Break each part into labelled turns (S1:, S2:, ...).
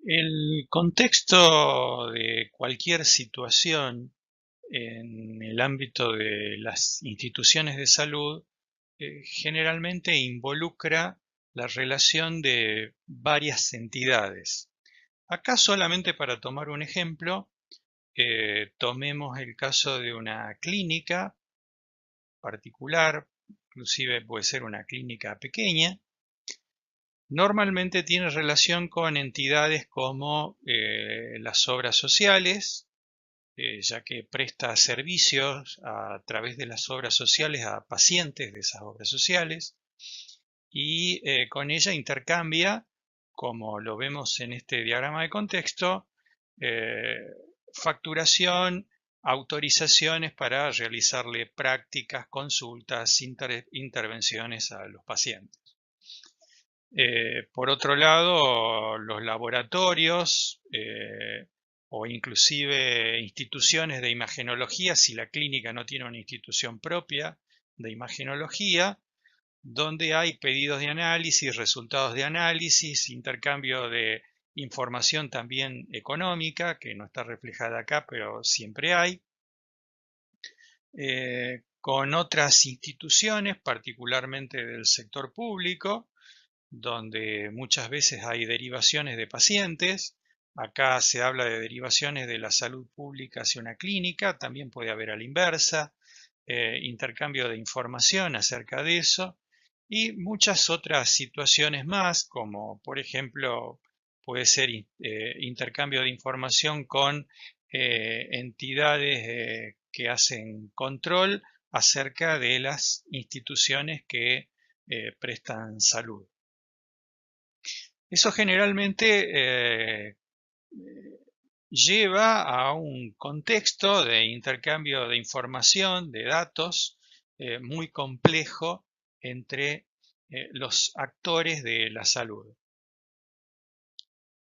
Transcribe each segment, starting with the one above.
S1: El contexto de cualquier situación en el ámbito de las instituciones de salud generalmente involucra la relación de varias entidades. Acá solamente para tomar un ejemplo, tomemos el caso de una clínica particular, inclusive puede ser una clínica pequeña. Normalmente tiene relación con entidades como las obras sociales, ya que presta servicios a través de las obras sociales a pacientes de esas obras sociales y con ella intercambia, como lo vemos en este diagrama de contexto, eh, facturación, autorizaciones para realizarle prácticas, consultas, intervenciones a los pacientes. Por otro lado, los laboratorios o inclusive instituciones de imagenología, si la clínica no tiene una institución propia de imagenología, donde hay pedidos de análisis, resultados de análisis, intercambio de información también económica, que no está reflejada acá, pero siempre hay, con otras instituciones, particularmente del sector público, donde muchas veces hay derivaciones de pacientes. Acá se habla de derivaciones de la salud pública hacia una clínica, también puede haber a la inversa, intercambio de información acerca de eso y muchas otras situaciones más, como por ejemplo puede ser intercambio de información con entidades que hacen control acerca de las instituciones que prestan salud. Eso generalmente lleva a un contexto de intercambio de información, de datos, muy complejo entre los actores de la salud.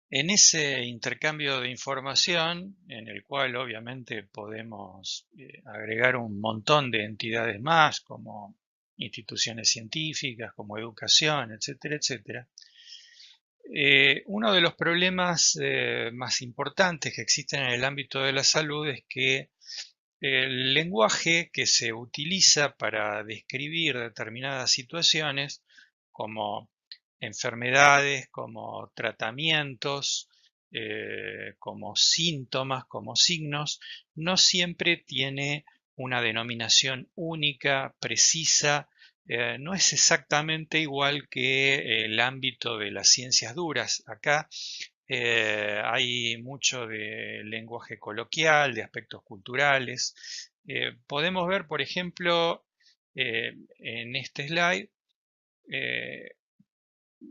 S1: En ese intercambio de información, en el cual obviamente podemos agregar un montón de entidades más, como instituciones científicas, como educación, etcétera, etcétera, uno de los problemas más importantes que existen en el ámbito de la salud es que el lenguaje que se utiliza para describir determinadas situaciones, como enfermedades, como tratamientos, como síntomas, como signos, no siempre tiene una denominación única, precisa, no es exactamente igual que el ámbito de las ciencias duras. Acá hay mucho de lenguaje coloquial, de aspectos culturales. Podemos ver, por ejemplo, en este slide, eh,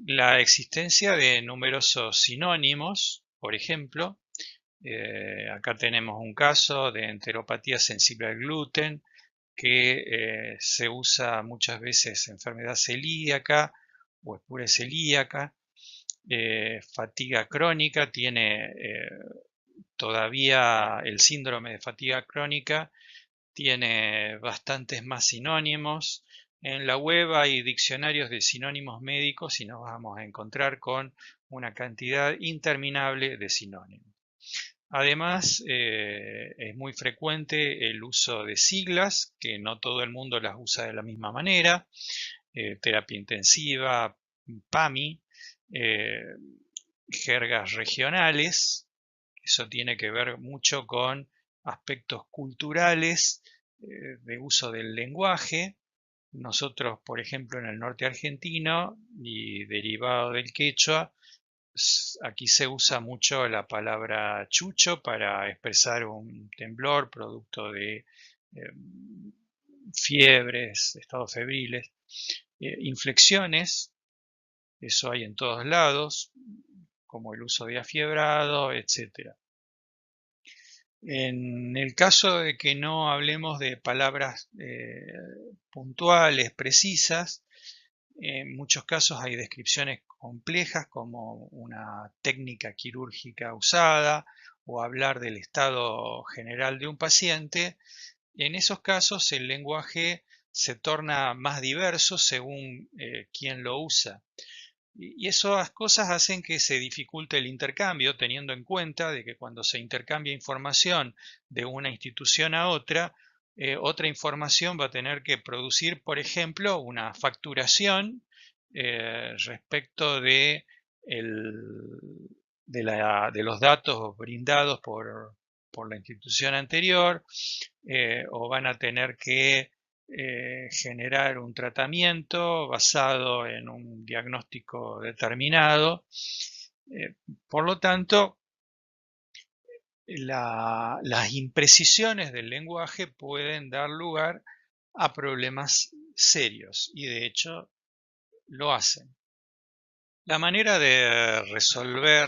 S1: la existencia de numerosos sinónimos. Por ejemplo, acá tenemos un caso de enteropatía sensible al gluten, que se usa muchas veces enfermedad celíaca o espura celíaca. Fatiga crónica tiene todavía el síndrome de fatiga crónica, tiene bastantes más sinónimos. En la web hay diccionarios de sinónimos médicos y nos vamos a encontrar con una cantidad interminable de sinónimos. Además, es muy frecuente el uso de siglas, que no todo el mundo las usa de la misma manera. Terapia intensiva, PAMI, eh, jergas regionales. Eso tiene que ver mucho con aspectos culturales de uso del lenguaje. Nosotros, por ejemplo, en el norte argentino y derivado del quechua, aquí se usa mucho la palabra chucho para expresar un temblor producto de fiebres, estados febriles, inflexiones, eso hay en todos lados, como el uso de afiebrado, etc. En el caso de que no hablemos de palabras puntuales, precisas, en muchos casos hay descripciones complejas como una técnica quirúrgica usada o hablar del estado general de un paciente. En esos casos el lenguaje se torna más diverso según quién lo usa. Y esas cosas hacen que se dificulte el intercambio, teniendo en cuenta de que cuando se intercambia información de una institución a otra información va a tener que producir, por ejemplo, una facturación respecto de los datos brindados por la institución anterior, o van a tener que generar un tratamiento basado en un diagnóstico determinado. Por lo tanto, las imprecisiones del lenguaje pueden dar lugar a problemas serios y de hecho lo hacen. La manera de resolver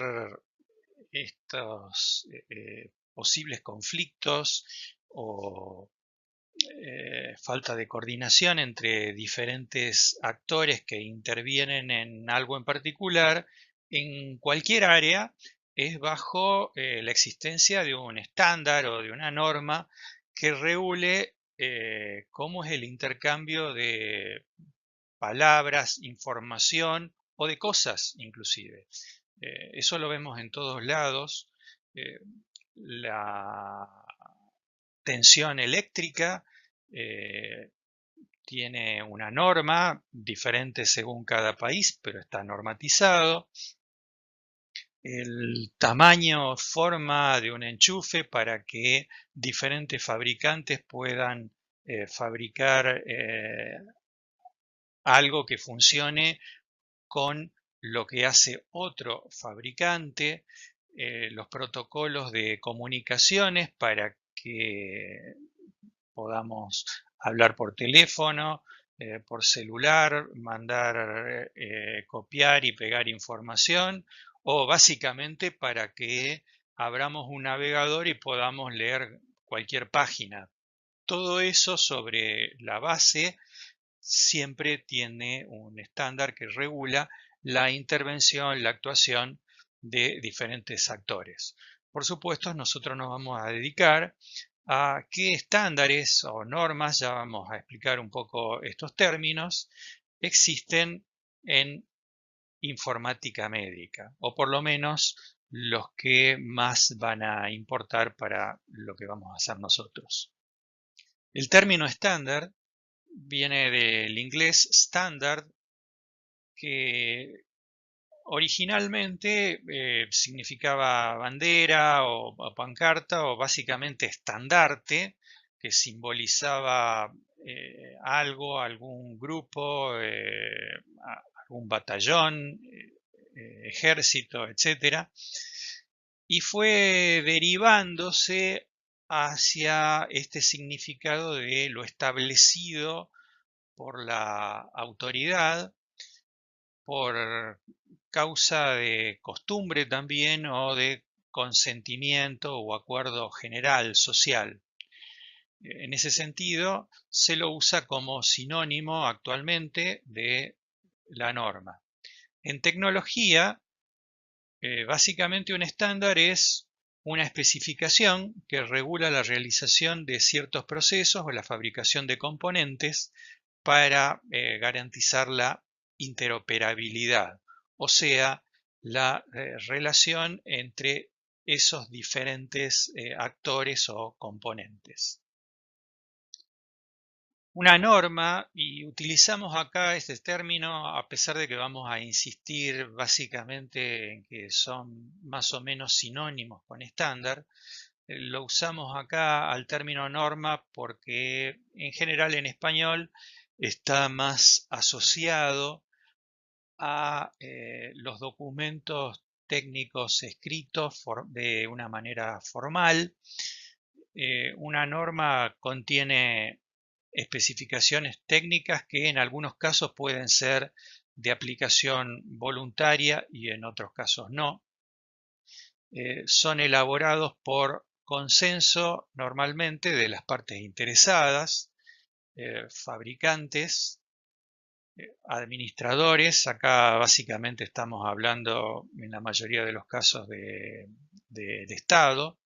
S1: estos posibles conflictos o falta de coordinación entre diferentes actores que intervienen en algo en particular, en cualquier área, es bajo la existencia de un estándar o de una norma que regule cómo es el intercambio de palabras, información o de cosas inclusive. Eso lo vemos en todos lados. Eh, la tensión eléctrica tiene una norma diferente según cada país, pero está normatizado. El tamaño, forma de un enchufe para que diferentes fabricantes puedan fabricar algo que funcione con lo que hace otro fabricante, los protocolos de comunicaciones para que podamos hablar por teléfono, por celular, mandar, copiar y pegar información, o básicamente para que abramos un navegador y podamos leer cualquier página. Todo eso sobre la base siempre tiene un estándar que regula la intervención, la actuación de diferentes actores. Por supuesto, nosotros nos vamos a dedicar a qué estándares o normas, ya vamos a explicar un poco estos términos, existen en informática médica, o por lo menos los que más van a importar para lo que vamos a hacer nosotros. El término estándar viene del inglés standard, que originalmente significaba bandera o pancarta o básicamente estandarte, que simbolizaba algo, algún grupo, algún batallón, ejército, etcétera, y fue derivándose hacia este significado de lo establecido por la autoridad, por causa de costumbre también o de consentimiento o acuerdo general social. En ese sentido, se lo usa como sinónimo actualmente de la norma. En tecnología, básicamente un estándar es una especificación que regula la realización de ciertos procesos o la fabricación de componentes para garantizar la interoperabilidad, o sea, la relación entre esos diferentes actores o componentes. Una norma, y utilizamos acá este término a pesar de que vamos a insistir básicamente en que son más o menos sinónimos con estándar, lo usamos acá al término norma porque en general en español está más asociado a los documentos técnicos escritos de una manera formal. Una norma contiene especificaciones técnicas que en algunos casos pueden ser de aplicación voluntaria y en otros casos no. Son elaborados por consenso normalmente de las partes interesadas, fabricantes, administradores. Acá básicamente estamos hablando en la mayoría de los casos del Estado,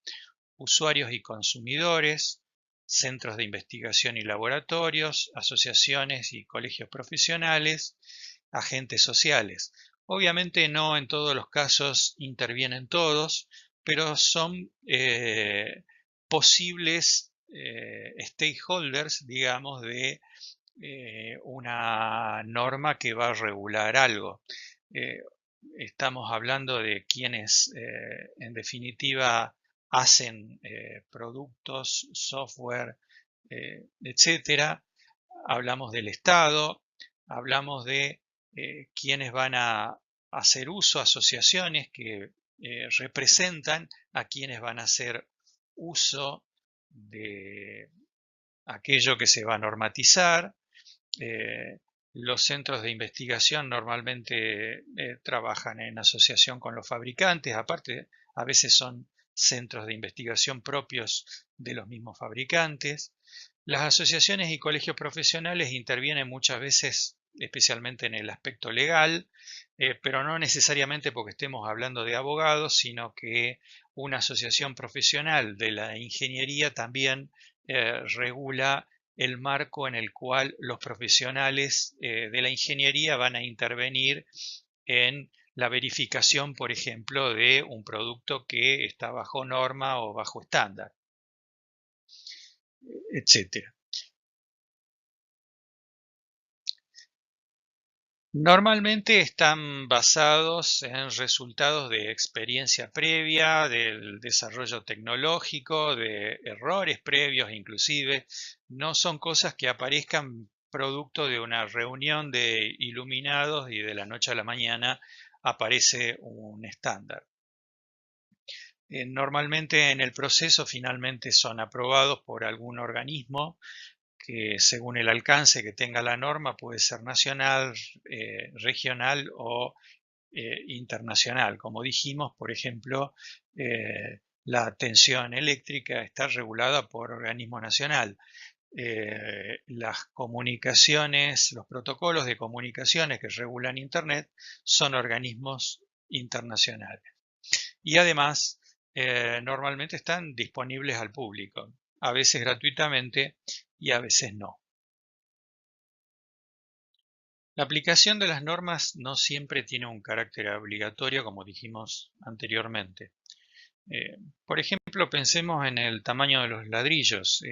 S1: usuarios y consumidores, centros de investigación y laboratorios, asociaciones y colegios profesionales, agentes sociales. Obviamente no en todos los casos intervienen todos, pero son posibles stakeholders, digamos, de una norma que va a regular algo. Eh, Estamos hablando de quienes, en definitiva, hacen productos, software, etcétera. Hablamos del Estado, hablamos de quienes van a hacer uso, asociaciones que representan a quienes van a hacer uso de aquello que se va a normatizar. eh, los centros de investigación normalmente trabajan en asociación con los fabricantes, aparte a veces son centros de investigación propios de los mismos fabricantes. Las asociaciones y colegios profesionales intervienen muchas veces, especialmente en el aspecto legal, pero no necesariamente porque estemos hablando de abogados, sino que una asociación profesional de la ingeniería también regula el marco en el cual los profesionales de la ingeniería van a intervenir en la verificación, por ejemplo, de un producto que está bajo norma o bajo estándar, etcétera. Normalmente están basados en resultados de experiencia previa, del desarrollo tecnológico, de errores previos inclusive. No son cosas que aparezcan producto de una reunión de iluminados y de la noche a la mañana aparece un estándar. Normalmente en el proceso finalmente son aprobados por algún organismo que según el alcance que tenga la norma puede ser nacional, regional o internacional. Como dijimos, por ejemplo, la tensión eléctrica está regulada por organismo nacional. Las comunicaciones, los protocolos de comunicaciones que regulan Internet son organismos internacionales. Y además, normalmente están disponibles al público, a veces gratuitamente y a veces no. La aplicación de las normas no siempre tiene un carácter obligatorio, como dijimos anteriormente. Por ejemplo, pensemos en el tamaño de los ladrillos.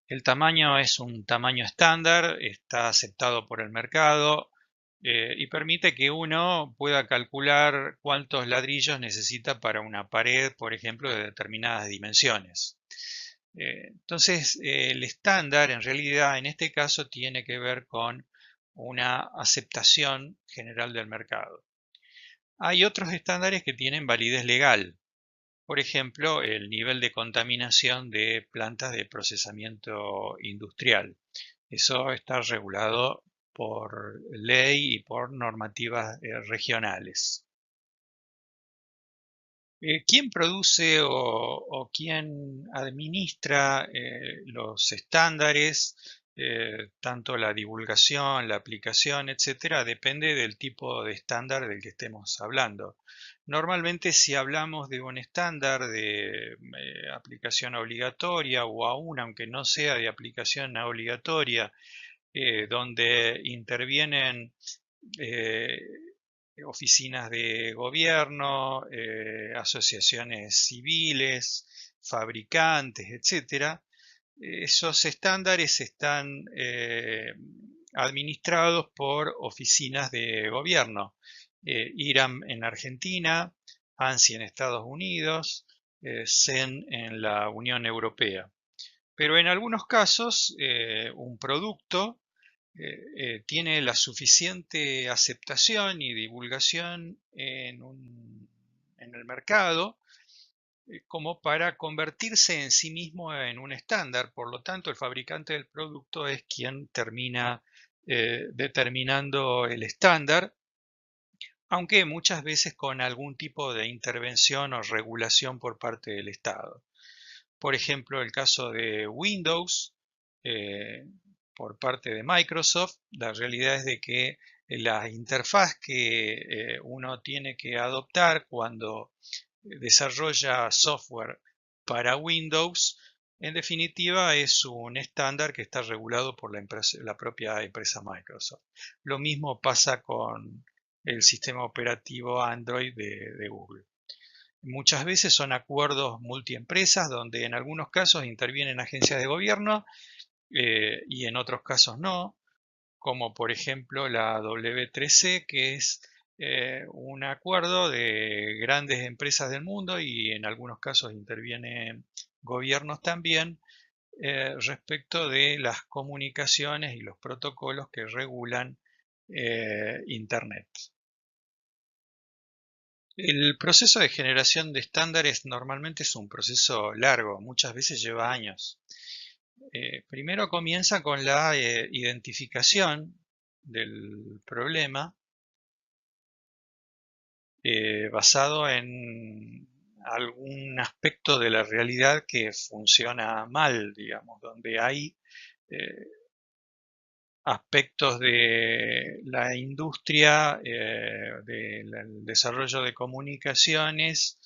S1: El tamaño es un tamaño estándar, está aceptado por el mercado y permite que uno pueda calcular cuántos ladrillos necesita para una pared, por ejemplo, de determinadas dimensiones. Entonces, el estándar en realidad en este caso tiene que ver con una aceptación general del mercado. Hay otros estándares que tienen validez legal. Por ejemplo, el nivel de contaminación de plantas de procesamiento industrial. Eso está regulado por ley y por normativas regionales. ¿Quién produce o quién administra los estándares? Tanto la divulgación, la aplicación, etcétera, depende del tipo de estándar del que estemos hablando. Normalmente, si hablamos de un estándar de aplicación obligatoria o aún aunque no sea de aplicación obligatoria, donde intervienen eh, oficinas de gobierno, asociaciones civiles, fabricantes, etcétera. Esos estándares están administrados por oficinas de gobierno. IRAM en Argentina, ANSI en Estados Unidos, CEN en la Unión Europea. Pero en algunos casos, un producto tiene la suficiente aceptación y divulgación en el mercado como para convertirse en sí mismo en un estándar. Por lo tanto, el fabricante del producto es quien termina determinando el estándar, aunque muchas veces con algún tipo de intervención o regulación por parte del Estado. Por ejemplo, el caso de Windows, eh, por parte de Microsoft, la realidad es de que la interfaz que uno tiene que adoptar cuando desarrolla software para Windows En definitiva, es un estándar que está regulado por la propia empresa Microsoft. Lo mismo pasa con el sistema operativo Android de Google. Muchas veces son acuerdos multiempresas donde en algunos casos intervienen agencias de gobierno y en otros casos no, como por ejemplo la W3C, que es un acuerdo de grandes empresas del mundo y en algunos casos intervienen gobiernos también respecto de las comunicaciones y los protocolos que regulan Internet. El proceso de generación de estándares normalmente es un proceso largo, muchas veces lleva años. Primero comienza con la identificación del problema basado en algún aspecto de la realidad que funciona mal, digamos, donde hay eh, aspectos de la industria, del desarrollo de comunicaciones,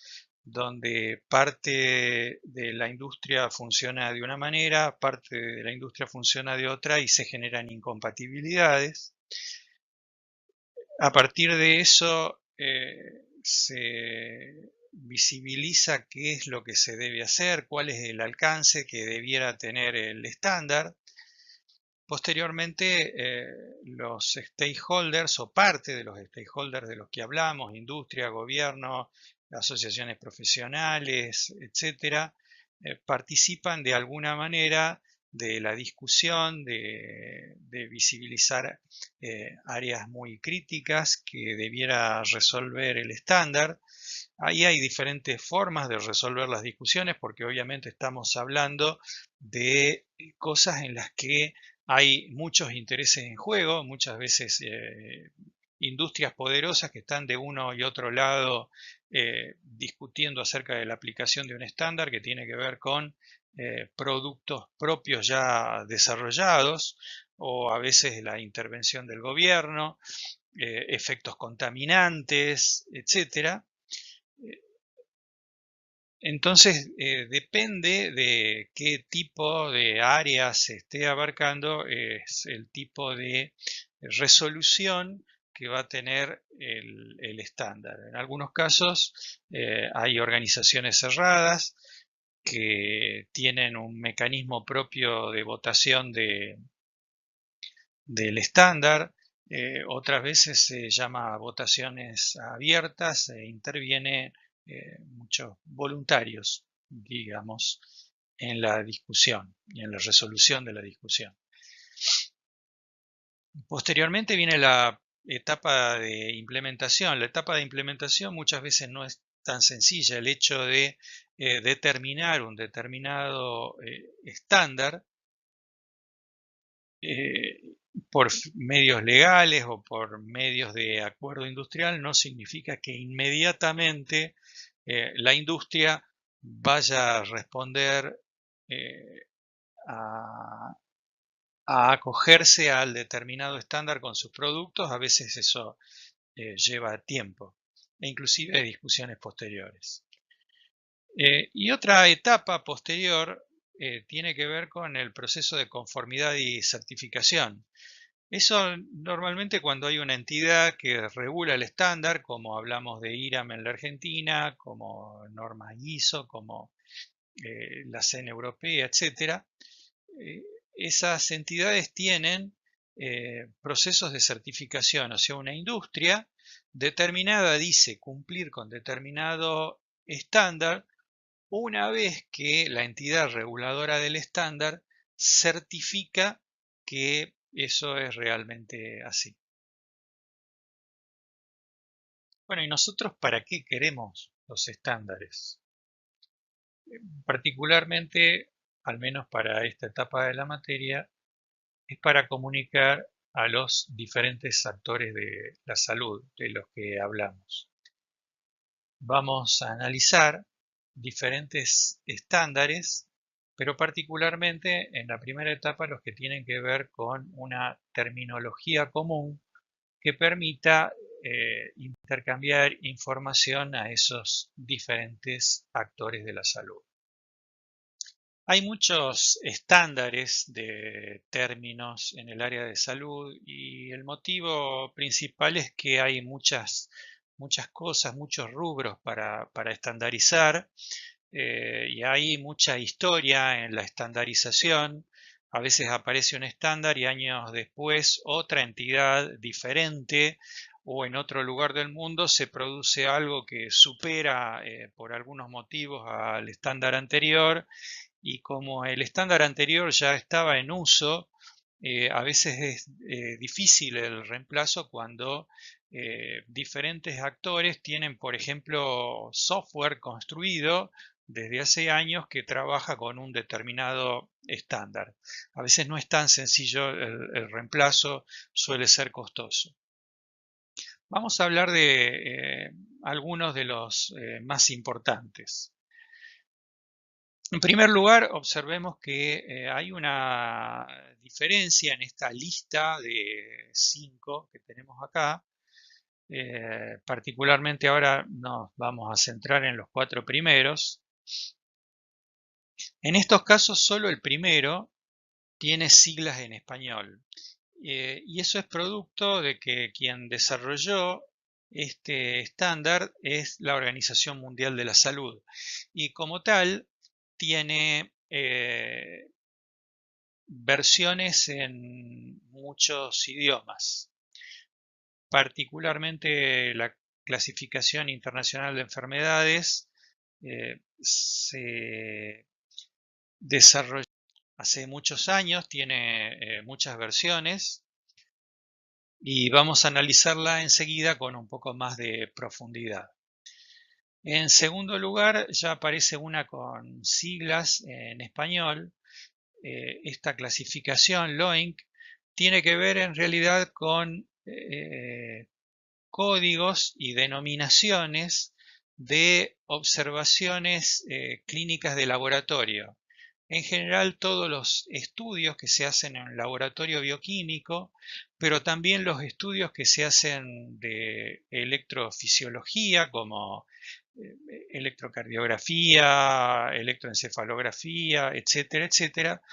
S1: donde parte de la industria funciona de una manera, parte de la industria funciona de otra y se generan incompatibilidades. A partir de eso se visibiliza qué es lo que se debe hacer, cuál es el alcance que debiera tener el estándar. Posteriormente, los stakeholders o parte de los stakeholders de los que hablamos, industria, gobierno, asociaciones profesionales, etcétera, participan de alguna manera de la discusión, de visibilizar áreas muy críticas que debiera resolver el estándar. Ahí hay diferentes formas de resolver las discusiones porque obviamente estamos hablando de cosas en las que hay muchos intereses en juego, muchas veces industrias poderosas que están de uno y otro lado discutiendo acerca de la aplicación de un estándar que tiene que ver con productos propios ya desarrollados o a veces la intervención del gobierno, efectos contaminantes, etcétera. Entonces, depende de qué tipo de área se esté abarcando, es el tipo de resolución que va a tener el estándar. En algunos casos hay organizaciones cerradas que tienen un mecanismo propio de votación del estándar. Otras veces se llama votaciones abiertas e interviene muchos voluntarios, digamos, en la discusión y en la resolución de la discusión. Posteriormente viene la etapa de implementación. La etapa de implementación muchas veces no es tan sencilla. El hecho de determinar un determinado estándar por medios legales o por medios de acuerdo industrial no significa que inmediatamente la industria vaya a responder eh, a, a acogerse al determinado estándar con sus productos. A veces eso lleva tiempo e inclusive discusiones posteriores. Y otra etapa posterior tiene que ver con el proceso de conformidad y certificación. Eso normalmente cuando hay una entidad que regula el estándar, como hablamos de IRAM en la Argentina, como normas ISO, como la CEN europea, etc. Esas entidades tienen procesos de certificación, o sea, una industria determinada dice cumplir con determinado estándar una vez que la entidad reguladora del estándar certifica que eso es realmente así. Bueno, ¿y nosotros para qué queremos los estándares? Particularmente, al menos para esta etapa de la materia, es para comunicar a los diferentes actores de la salud de los que hablamos. Vamos a analizar diferentes estándares, pero particularmente en la primera etapa los que tienen que ver con una terminología común que permita intercambiar información a esos diferentes actores de la salud. Hay muchos estándares de términos en el área de salud y el motivo principal es que hay muchas cosas, muchos rubros para estandarizar y hay mucha historia en la estandarización. A veces aparece un estándar y años después otra entidad diferente o en otro lugar del mundo se produce algo que supera por algunos motivos al estándar anterior y como el estándar anterior ya estaba en uso, a veces es difícil el reemplazo cuando diferentes actores tienen, por ejemplo, software construido desde hace años que trabaja con un determinado estándar. A veces no es tan sencillo el reemplazo, suele ser costoso. Vamos a hablar de algunos de los más importantes. En primer lugar, observemos que hay una diferencia en esta lista de 5 que tenemos acá. Particularmente ahora nos vamos a centrar en los 4 primeros. En estos casos, solo el primero tiene siglas en español. Y eso es producto de que quien desarrolló este estándar es la Organización Mundial de la Salud. Y como tal, tiene versiones en muchos idiomas, particularmente la clasificación internacional de enfermedades se desarrolló hace muchos años, tiene muchas versiones y vamos a analizarla enseguida con un poco más de profundidad. En segundo lugar, ya aparece una con siglas en español. Esta clasificación LOINC tiene que ver en realidad con códigos y denominaciones de observaciones clínicas de laboratorio. En general, todos los estudios que se hacen en el laboratorio bioquímico, pero también los estudios que se hacen de electrofisiología, como electrocardiografía, electroencefalografía, etcétera, etcétera,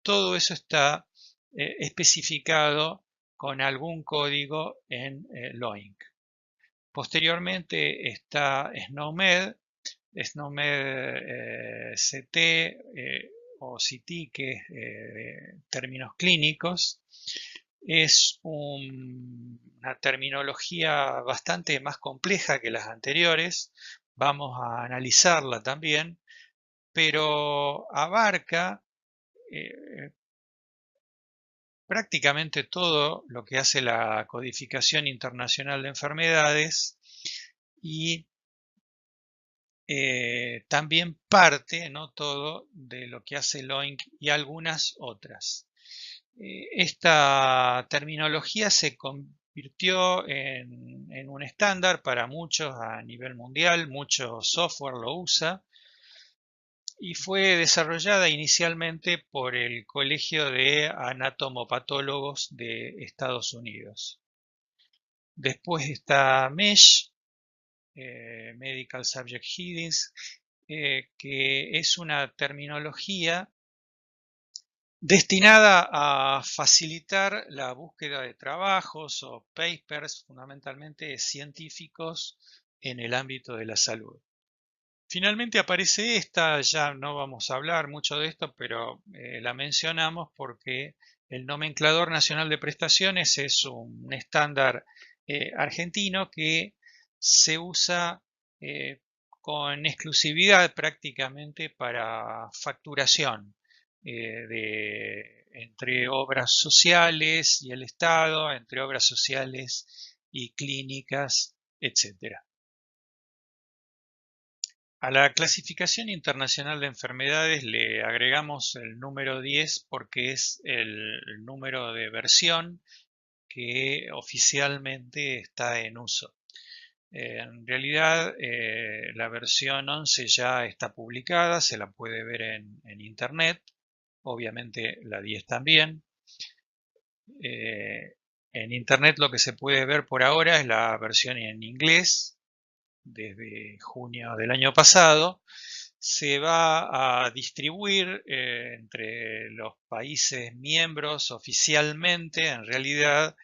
S1: todo eso está especificado con algún código en LOINC. Posteriormente está SNOMED, SNOMED CT o CT, que es términos clínicos. Es una terminología bastante más compleja que las anteriores. Vamos a analizarla también, pero abarca prácticamente todo lo que hace la codificación internacional de enfermedades y también parte, no todo, de lo que hace LOINC y algunas otras. Esta terminología se convirtió en un estándar para muchos a nivel mundial, mucho software lo usa y fue desarrollada inicialmente por el Colegio de Anatomopatólogos de Estados Unidos. Después está MESH, Medical Subject Headings, que es una terminología destinada a facilitar la búsqueda de trabajos o papers fundamentalmente científicos en el ámbito de la salud. Finalmente aparece esta, ya no vamos a hablar mucho de esto, pero la mencionamos porque el Nomenclador Nacional de Prestaciones es un estándar argentino que se usa con exclusividad prácticamente para facturación entre obras sociales y el Estado, entre obras sociales y clínicas, etc. A la clasificación internacional de enfermedades le agregamos el número 10 porque es el número de versión que oficialmente está en uso. En realidad, la versión 11 ya está publicada, se la puede ver en internet, obviamente la 10 también. En internet lo que se puede ver por ahora es la versión en inglés, desde junio del año pasado, se va a distribuir entre los países miembros oficialmente, en realidad,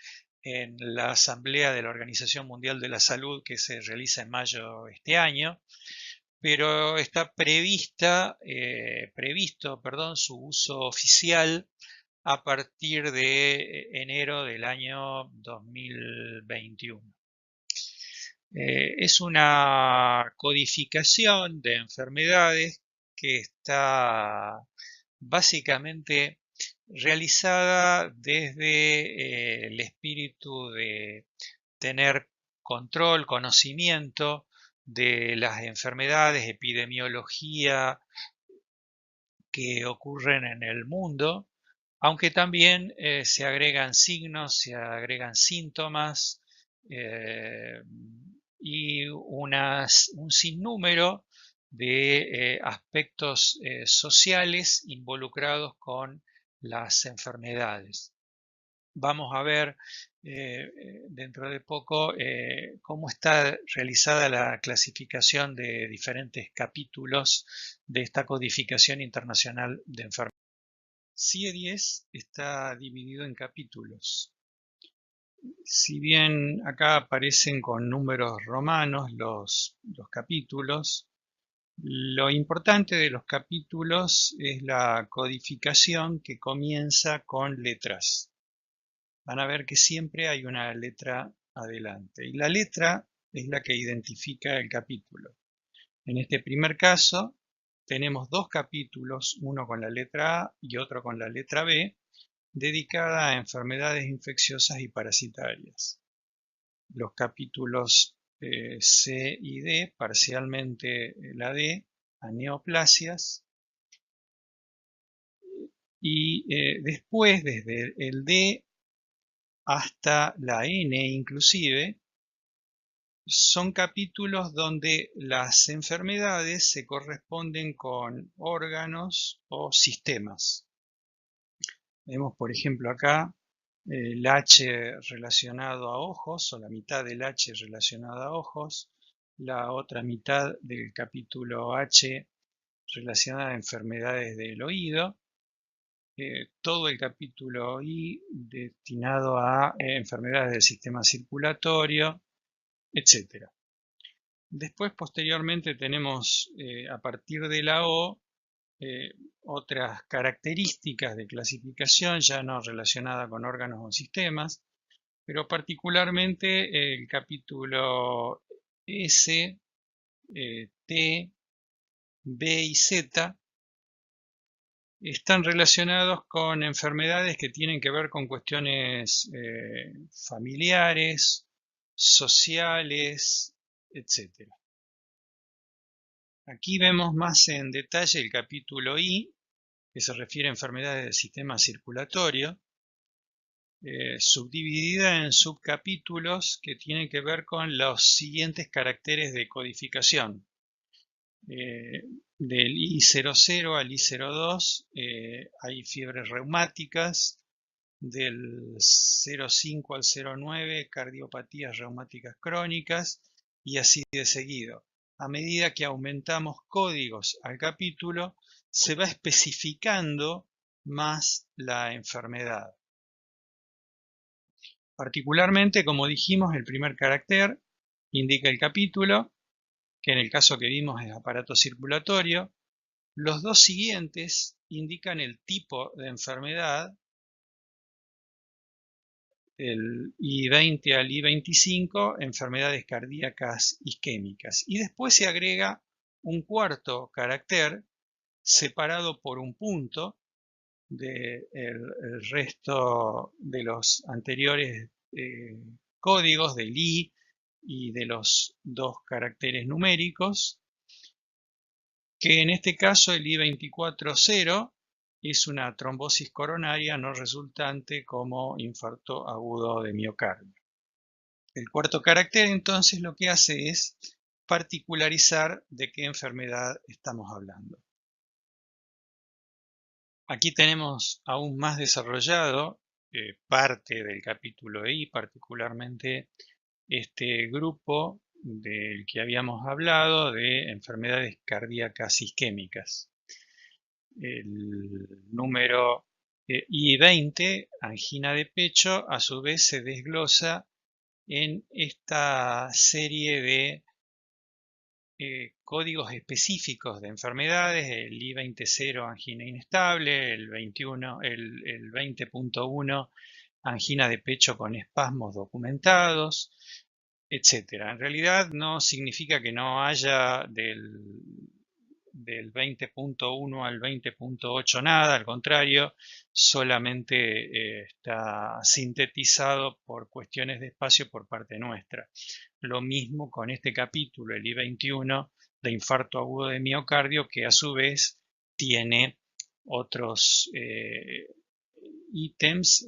S1: en la Asamblea de la Organización Mundial de la Salud que se realiza en mayo de este año, pero está previsto, su uso oficial a partir de enero del año 2021. Es una codificación de enfermedades que está básicamente realizada desde el espíritu de tener control, conocimiento de las enfermedades, epidemiología que ocurren en el mundo, aunque también se agregan signos, se agregan síntomas y un sinnúmero de aspectos sociales involucrados con las enfermedades. Vamos a ver dentro de poco cómo está realizada la clasificación de diferentes capítulos de esta codificación internacional de enfermedades. CIE-10 está dividido en capítulos. Si bien acá aparecen con números romanos los capítulos, lo importante de los capítulos es la codificación que comienza con letras. Van a ver que siempre hay una letra adelante y la letra es la que identifica el capítulo. En este primer caso tenemos dos capítulos, uno con la letra A y otro con la letra B, dedicada a enfermedades infecciosas y parasitarias. Los capítulos C y D, parcialmente la D, a neoplasias, y después desde el D hasta la N inclusive, son capítulos donde las enfermedades se corresponden con órganos o sistemas. Vemos, por ejemplo, acá el H relacionado a ojos, o la mitad del H relacionada a ojos, la otra mitad del capítulo H relacionada a enfermedades del oído, todo el capítulo I destinado a enfermedades del sistema circulatorio, etc. Después, posteriormente, tenemos a partir de la O otras características de clasificación ya no relacionada con órganos o sistemas, pero particularmente el capítulo S, T, B y Z están relacionados con enfermedades que tienen que ver con cuestiones familiares, sociales, etc. Aquí vemos más en detalle el capítulo I, que se refiere a enfermedades del sistema circulatorio, subdividida en subcapítulos que tienen que ver con los siguientes caracteres de codificación. Del I00 al I02 hay fiebres reumáticas, del 05 al 09 cardiopatías reumáticas crónicas y así de seguido. A medida que aumentamos códigos al capítulo, se va especificando más la enfermedad. Particularmente, como dijimos, el primer carácter indica el capítulo, que en el caso que vimos es aparato circulatorio. Los dos siguientes indican el tipo de enfermedad, el I20 al I25, enfermedades cardíacas isquémicas. Y después se agrega un cuarto carácter separado por un punto del resto de los anteriores códigos del I y de los dos caracteres numéricos, que en este caso el I24-0 es una trombosis coronaria no resultante como infarto agudo de miocardio. El cuarto carácter entonces lo que hace es particularizar de qué enfermedad estamos hablando. Aquí tenemos aún más desarrollado parte del capítulo I, particularmente este grupo del que habíamos hablado de enfermedades cardíacas isquémicas. El número I20, angina de pecho, a su vez se desglosa en esta serie de códigos específicos de enfermedades, el I20.0 angina inestable, el 20.1 angina de pecho con espasmos documentados, etcétera. En realidad no significa que no haya del 20.1 al 20.8 nada, al contrario, solamente está sintetizado por cuestiones de espacio por parte nuestra. Lo mismo con este capítulo, el I21 de infarto agudo de miocardio, que a su vez tiene otros ítems,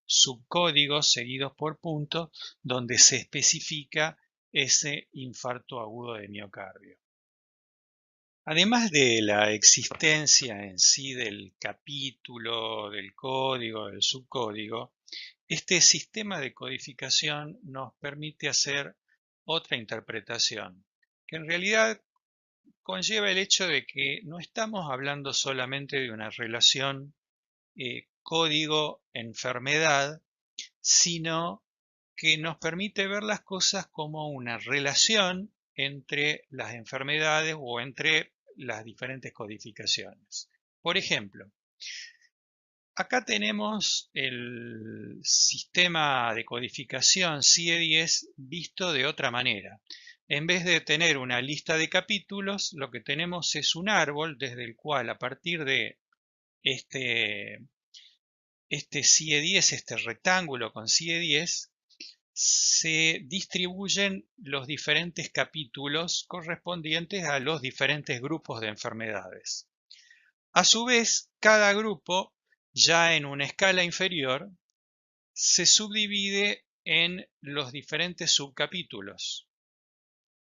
S1: subcódigos seguidos por puntos, donde se especifica ese infarto agudo de miocardio. Además de la existencia en sí del capítulo, del código, del subcódigo, este sistema de codificación nos permite hacer otra interpretación, que en realidad conlleva el hecho de que no estamos hablando solamente de una relación código-enfermedad, sino que nos permite ver las cosas como una relación entre las enfermedades o entre las diferentes codificaciones. Por ejemplo, acá tenemos el sistema de codificación CIE-10 visto de otra manera. En vez de tener una lista de capítulos, lo que tenemos es un árbol desde el cual, a partir de este CIE-10, este rectángulo con CIE-10, se distribuyen los diferentes capítulos correspondientes a los diferentes grupos de enfermedades. A su vez, cada grupo, ya en una escala inferior, se subdivide en los diferentes subcapítulos.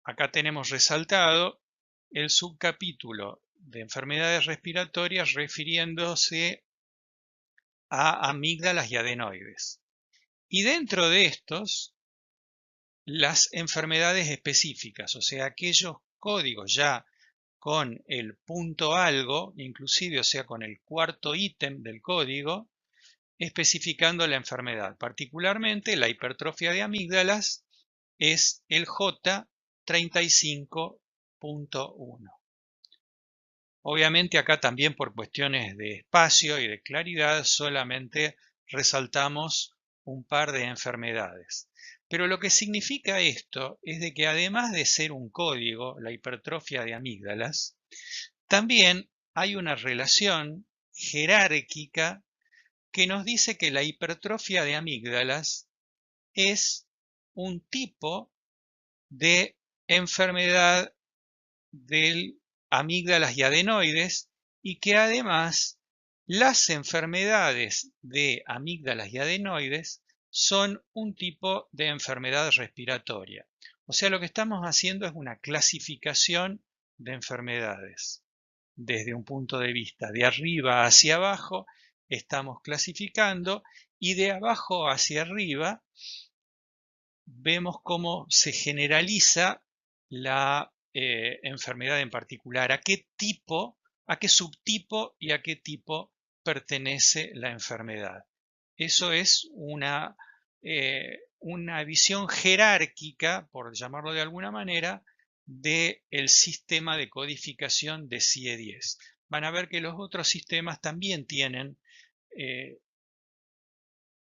S1: Acá tenemos resaltado el subcapítulo de enfermedades respiratorias refiriéndose a amígdalas y adenoides. Y dentro de estos, las enfermedades específicas, o sea, aquellos códigos ya con el punto algo, inclusive, o sea, con el cuarto ítem del código, especificando la enfermedad. Particularmente, la hipertrofia de amígdalas es el J35.1. Obviamente acá también por cuestiones de espacio y de claridad solamente resaltamos un par de enfermedades. Pero lo que significa esto es de que además de ser un código, la hipertrofia de amígdalas, también hay una relación jerárquica que nos dice que la hipertrofia de amígdalas es un tipo de enfermedad del amígdalas y adenoides, y que además las enfermedades de amígdalas y adenoides son un tipo de enfermedad respiratoria. O sea, lo que estamos haciendo es una clasificación de enfermedades. Desde un punto de vista de arriba hacia abajo, estamos clasificando, y de abajo hacia arriba vemos cómo se generaliza la enfermedad en particular, a qué tipo, a qué subtipo y a qué tipo pertenece la enfermedad. Eso es una visión jerárquica, por llamarlo de alguna manera, del sistema de codificación de CIE-10. Van a ver que los otros sistemas también tienen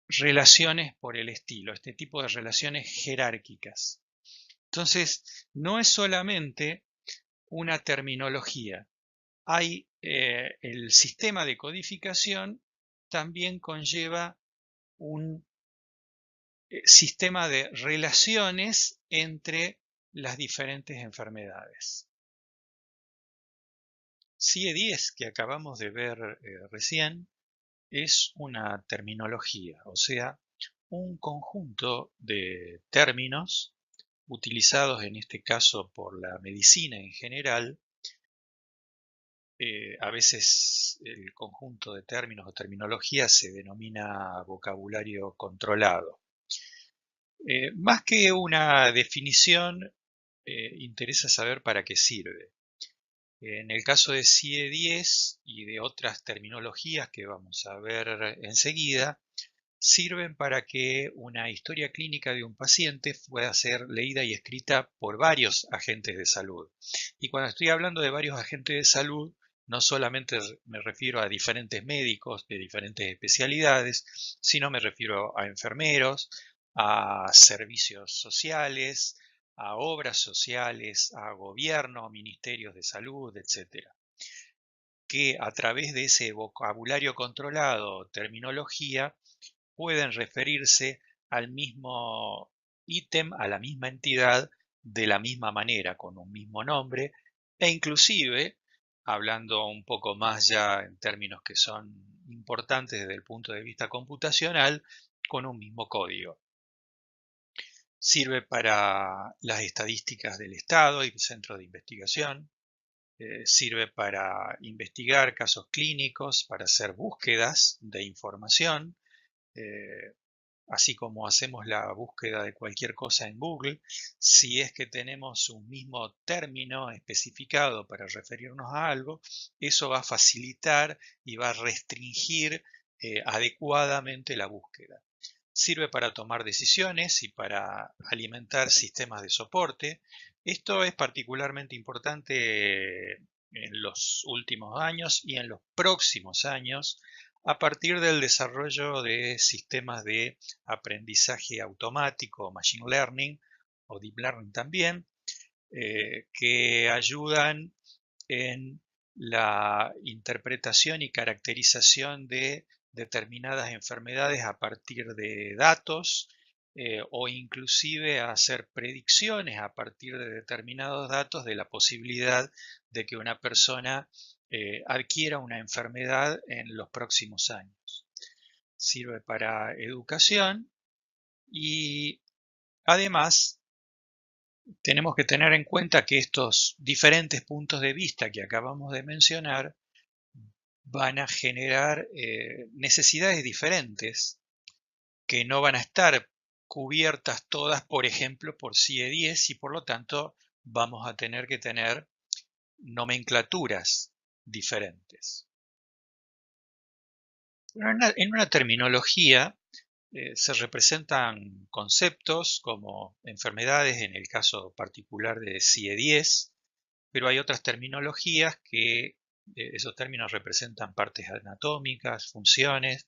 S1: relaciones por el estilo, este tipo de relaciones jerárquicas. Entonces, no es solamente una terminología. El sistema de codificación también conlleva un sistema de relaciones entre las diferentes enfermedades. CIE-10, que acabamos de ver recién, es una terminología, o sea, un conjunto de términos utilizados en este caso por la medicina en general. A veces el conjunto de términos o terminología se denomina vocabulario controlado. Más que una definición, interesa saber para qué sirve. En el caso de CIE-10 y de otras terminologías que vamos a ver enseguida, sirven para que una historia clínica de un paciente pueda ser leída y escrita por varios agentes de salud. Y cuando estoy hablando de varios agentes de salud, no solamente me refiero a diferentes médicos de diferentes especialidades, sino me refiero a enfermeros, a servicios sociales, a obras sociales, a gobierno, ministerios de salud, etcétera, que a través de ese vocabulario controlado, terminología, pueden referirse al mismo ítem, a la misma entidad, de la misma manera, con un mismo nombre, e inclusive, hablando un poco más ya en términos que son importantes desde el punto de vista computacional, con un mismo código. Sirve para las estadísticas del Estado y el centro de investigación. Sirve para investigar casos clínicos, para hacer búsquedas de información, así como hacemos la búsqueda de cualquier cosa en Google. Si es que tenemos un mismo término especificado para referirnos a algo, eso va a facilitar y va a restringir adecuadamente la búsqueda. Sirve para tomar decisiones y para alimentar sistemas de soporte. Esto es particularmente importante en los últimos años y en los próximos años a partir del desarrollo de sistemas de aprendizaje automático, machine learning o deep learning también, que ayudan en la interpretación y caracterización de determinadas enfermedades a partir de datos, o inclusive a hacer predicciones a partir de determinados datos de la posibilidad de que una persona adquiera una enfermedad en los próximos años. Sirve para educación y además tenemos que tener en cuenta que estos diferentes puntos de vista que acabamos de mencionar van a generar necesidades diferentes que no van a estar cubiertas todas, por ejemplo, por CIE-10 y por lo tanto vamos a tener que tener nomenclaturas diferentes. En una terminología se representan conceptos como enfermedades en el caso particular de CIE-10, pero hay otras terminologías que esos términos representan partes anatómicas, funciones.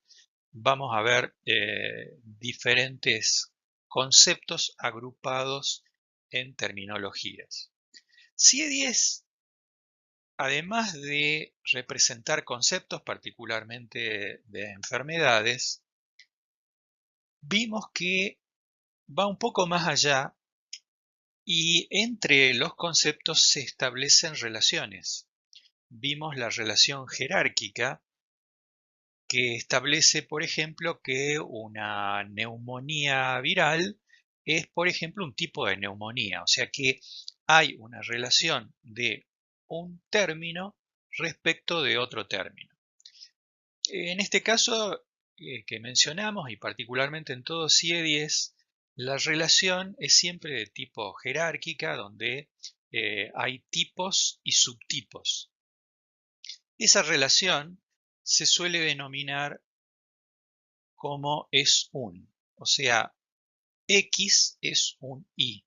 S1: Vamos a ver diferentes conceptos agrupados en terminologías. CIE-10, además de representar conceptos particularmente de enfermedades, vimos que va un poco más allá y entre los conceptos se establecen relaciones. Vimos la relación jerárquica que establece, por ejemplo, que una neumonía viral es, por ejemplo, un tipo de neumonía, o sea que hay una relación de un término respecto de otro término. En este caso que mencionamos, y particularmente en todo CIE-10, la relación es siempre de tipo jerárquica, donde hay tipos y subtipos. Esa relación se suele denominar como es un, o sea, X es un Y.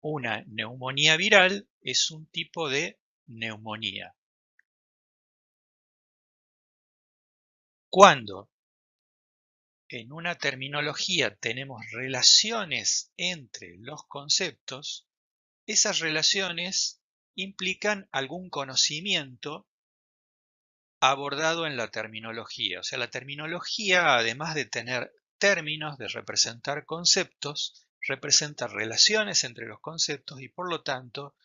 S1: Una neumonía viral es un tipo de neumonía. Cuando en una terminología tenemos relaciones entre los conceptos, esas relaciones implican algún conocimiento abordado en la terminología. O sea, la terminología, además de tener términos, de representar conceptos, representa relaciones entre los conceptos y por lo tanto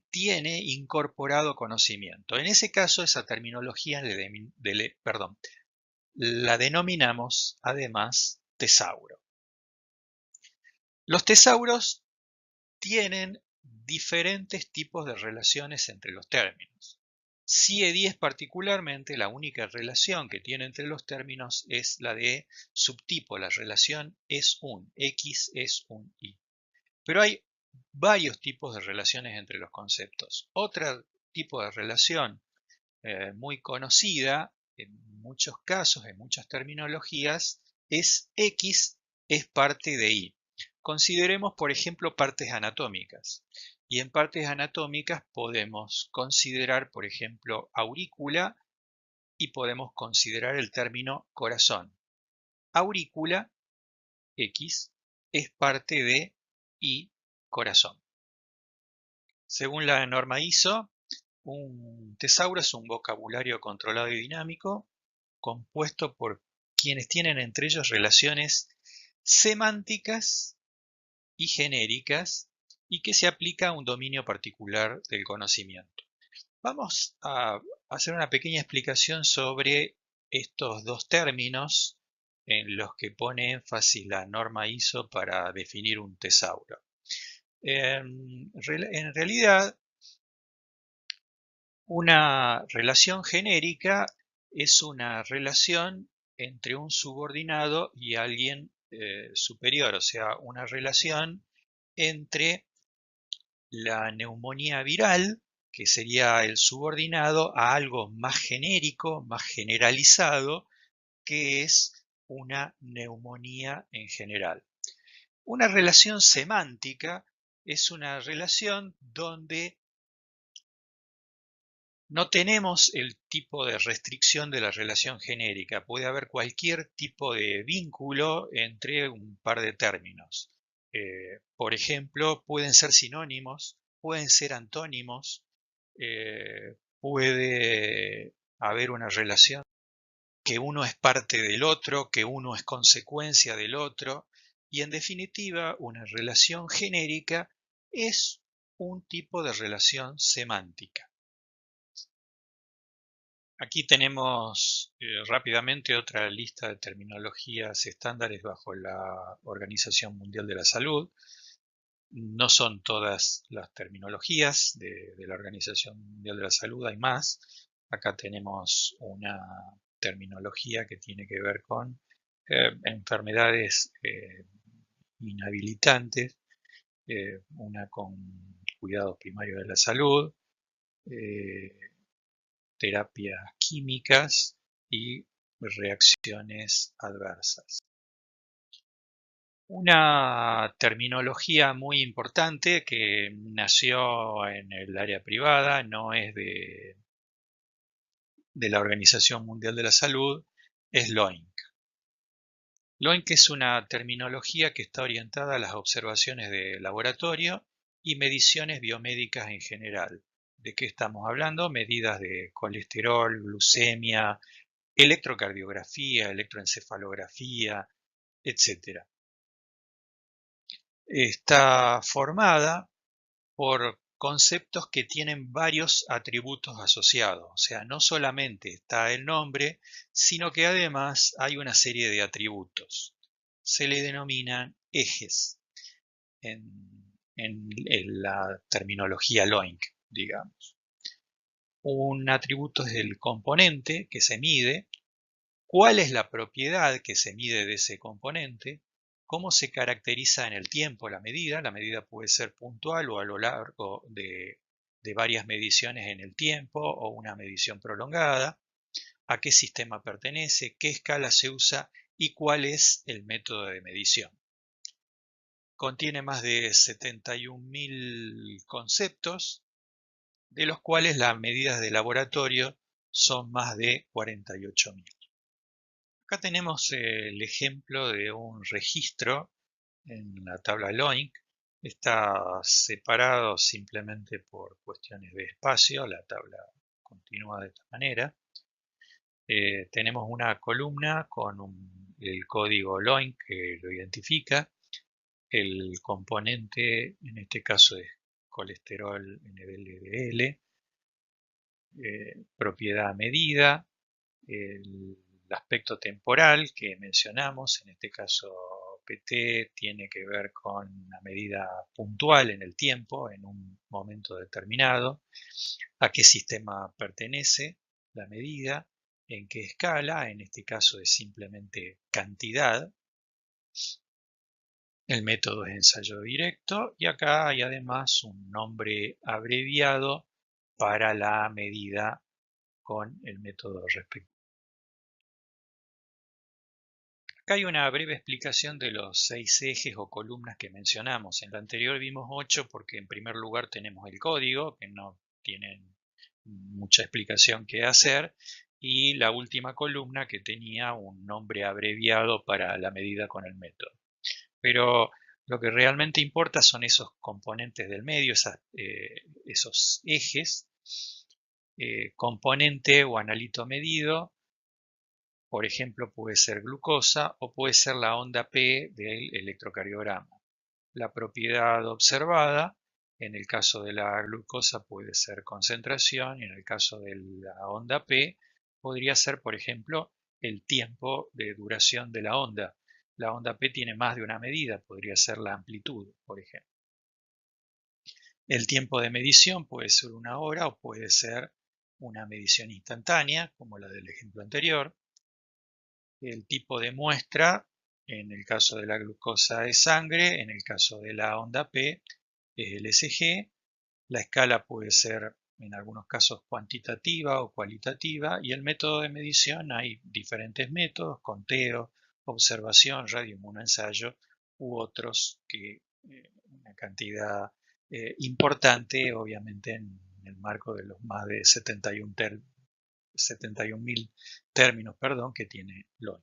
S1: tiene incorporado conocimiento. En ese caso, esa terminología la denominamos además tesauro. Los tesauros tienen diferentes tipos de relaciones entre los términos. CIE10 particularmente, la única relación que tiene entre los términos es la de subtipo, la relación es un, X es un Y. Pero hay varios tipos de relaciones entre los conceptos. Otro tipo de relación muy conocida en muchos casos, en muchas terminologías, es X es parte de Y. Consideremos, por ejemplo, partes anatómicas. Y en partes anatómicas podemos considerar, por ejemplo, aurícula y podemos considerar el término corazón. Aurícula, X, es parte de Y, corazón. Según la norma ISO, un tesauro es un vocabulario controlado y dinámico compuesto por quienes tienen entre ellos relaciones semánticas y genéricas y que se aplica a un dominio particular del conocimiento. Vamos a hacer una pequeña explicación sobre estos dos términos en los que pone énfasis la norma ISO para definir un tesauro. En realidad, una relación genérica es una relación entre un subordinado y alguien superior, o sea, una relación entre la neumonía viral, que sería el subordinado, a algo más genérico, más generalizado, que es una neumonía en general. Una relación semántica es una relación donde no tenemos el tipo de restricción de la relación genérica. Puede haber cualquier tipo de vínculo entre un par de términos. Por ejemplo, pueden ser sinónimos, pueden ser antónimos, puede haber una relación que uno es parte del otro, que uno es consecuencia del otro, y en definitiva, una relación genérica es un tipo de relación semántica. Aquí tenemos rápidamente otra lista de terminologías estándares bajo la Organización Mundial de la Salud. No son todas las terminologías de la Organización Mundial de la Salud, hay más. Acá tenemos una terminología que tiene que ver con enfermedades inhabilitantes, una con cuidados primarios de la salud, terapias químicas y reacciones adversas. Una terminología muy importante que nació en el área privada, no es de la Organización Mundial de la Salud, es LOINC. LOINC es una terminología que está orientada a las observaciones de laboratorio y mediciones biomédicas en general. ¿De qué estamos hablando? Medidas de colesterol, glucemia, electrocardiografía, electroencefalografía, etc. Está formada por conceptos que tienen varios atributos asociados, o sea, no solamente está el nombre, sino que además hay una serie de atributos. Se le denominan ejes en la terminología LOINC, digamos. Un atributo es el componente que se mide, cuál es la propiedad que se mide de ese componente, cómo se caracteriza en el tiempo la medida puede ser puntual o a lo largo de varias mediciones en el tiempo o una medición prolongada, a qué sistema pertenece, qué escala se usa y cuál es el método de medición. Contiene más de 71.000 conceptos, de los cuales las medidas de laboratorio son más de 48.000. Acá tenemos el ejemplo de un registro en la tabla LOINC. Está separado simplemente por cuestiones de espacio, la tabla continúa de esta manera. Tenemos una columna con el código LOINC que lo identifica. El componente, en este caso es colesterol NDLDL, propiedad medida, el aspecto temporal que mencionamos, en este caso RPT tiene que ver con una medida puntual en el tiempo, en un momento determinado, a qué sistema pertenece la medida, en qué escala, en este caso es simplemente cantidad. El método es ensayo directo y acá hay además un nombre abreviado para la medida con el método respectivo. Acá hay una breve explicación de los 6 ejes o columnas que mencionamos. En la anterior vimos 8 porque en primer lugar tenemos el código, que no tiene mucha explicación que hacer, y la última columna que tenía un nombre abreviado para la medida con el método. Pero lo que realmente importa son esos componentes del medio, esos ejes, componente o analito medido. Por ejemplo, puede ser glucosa o puede ser la onda P del electrocardiograma. La propiedad observada, en el caso de la glucosa puede ser concentración y en el caso de la onda P podría ser, por ejemplo, el tiempo de duración de la onda. La onda P tiene más de una medida, podría ser la amplitud, por ejemplo. El tiempo de medición puede ser 1 hora o puede ser una medición instantánea, como la del ejemplo anterior. El tipo de muestra, en el caso de la glucosa es sangre, en el caso de la onda P es el ECG. La escala puede ser en algunos casos cuantitativa o cualitativa y el método de medición hay diferentes métodos, conteo, observación, radioinmunoensayo u otros que una cantidad importante, obviamente en el marco de los más de 71.000 términos, que tiene LOI.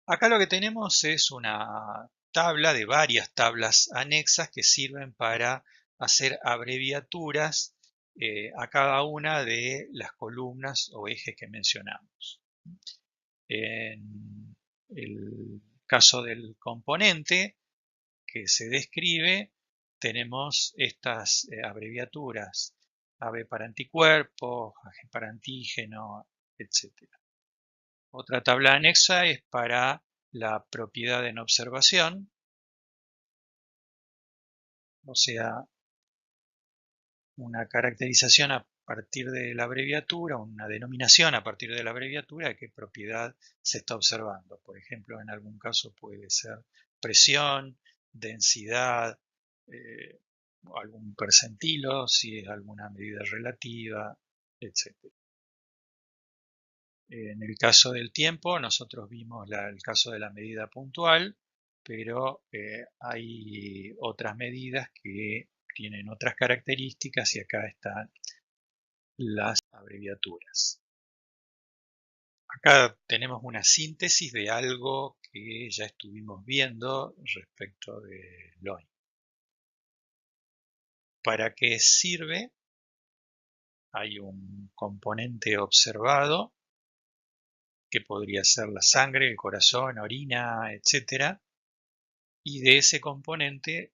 S1: Acá lo que tenemos es una tabla de varias tablas anexas que sirven para hacer abreviaturas a cada una de las columnas o ejes que mencionamos. En el caso del componente que se describe, tenemos estas abreviaturas: AB para anticuerpos, AG para antígeno, etc. Otra tabla anexa es para la propiedad en observación, o sea, una caracterización a partir de la abreviatura, una denominación a partir de la abreviatura de qué propiedad se está observando. Por ejemplo, en algún caso puede ser presión, densidad, algún percentilo, si es alguna medida relativa, etc. En el caso del tiempo, nosotros vimos el caso de la medida puntual, pero hay otras medidas que tienen otras características y acá están las abreviaturas. Acá tenemos una síntesis de algo que ya estuvimos viendo respecto de LOI. ¿Para qué sirve? Hay un componente observado que podría ser la sangre, el corazón, orina, etc. Y de ese componente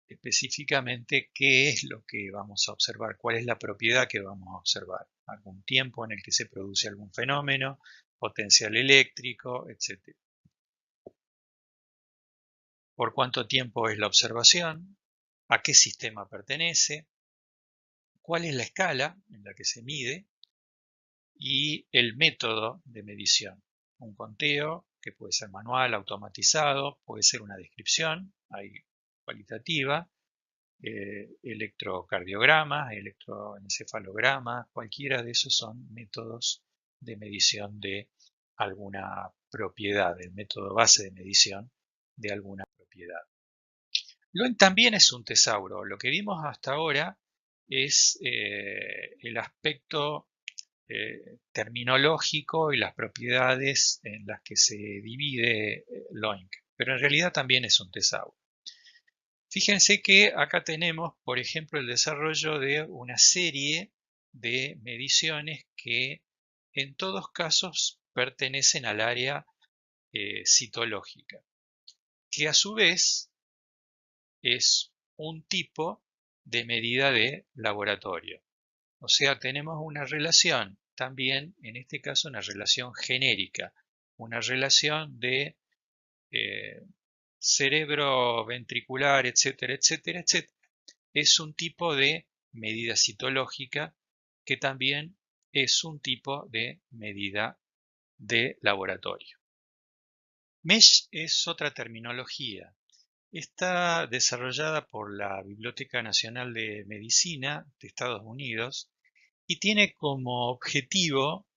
S1: específicamente qué es lo que vamos a observar, cuál es la propiedad que vamos a observar, algún tiempo en el que se produce algún fenómeno, potencial eléctrico, etc. ¿Por cuánto tiempo es la observación? ¿A qué sistema pertenece? ¿Cuál es la escala en la que se mide? Y el método de medición. Un conteo que puede ser manual, automatizado, puede ser una descripción, hay cualitativa, electrocardiogramas, electroencefalogramas, cualquiera de esos son métodos de medición de alguna propiedad, el método base de medición de alguna propiedad. LOI también es un tesauro. Lo que vimos hasta ahora es el aspecto terminológico y las propiedades en las que se divide LOINC, pero en realidad también es un tesauro. Fíjense que acá tenemos, por ejemplo, el desarrollo de una serie de mediciones que en todos casos pertenecen al área citológica, que a su vez es un tipo de medida de laboratorio. O sea, tenemos una relación también, en este caso, una relación genérica, una relación de cerebro ventricular, etcétera, etcétera, etcétera, es un tipo de medida citológica que también es un tipo de medida de laboratorio. MESH es otra terminología. Está desarrollada por la Biblioteca Nacional de Medicina de Estados Unidos y tiene como objetivo